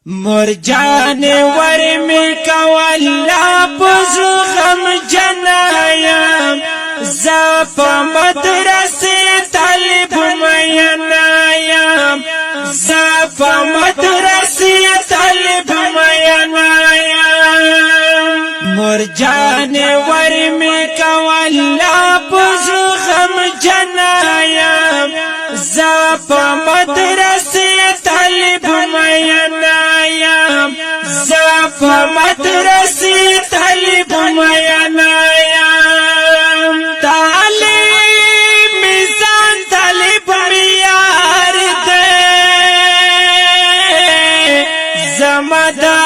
مرجان ورمی کولا پزو غم جنایم زپ مدرسه طالب مینایم زپ مدرسه طالب مینایم مرجان ورمی کولا پزو غم جنایم زپ مدرسه طالب مینایم زپ مدرسه طالب مینایم تعلیم میزان طالب میار دے زمدہ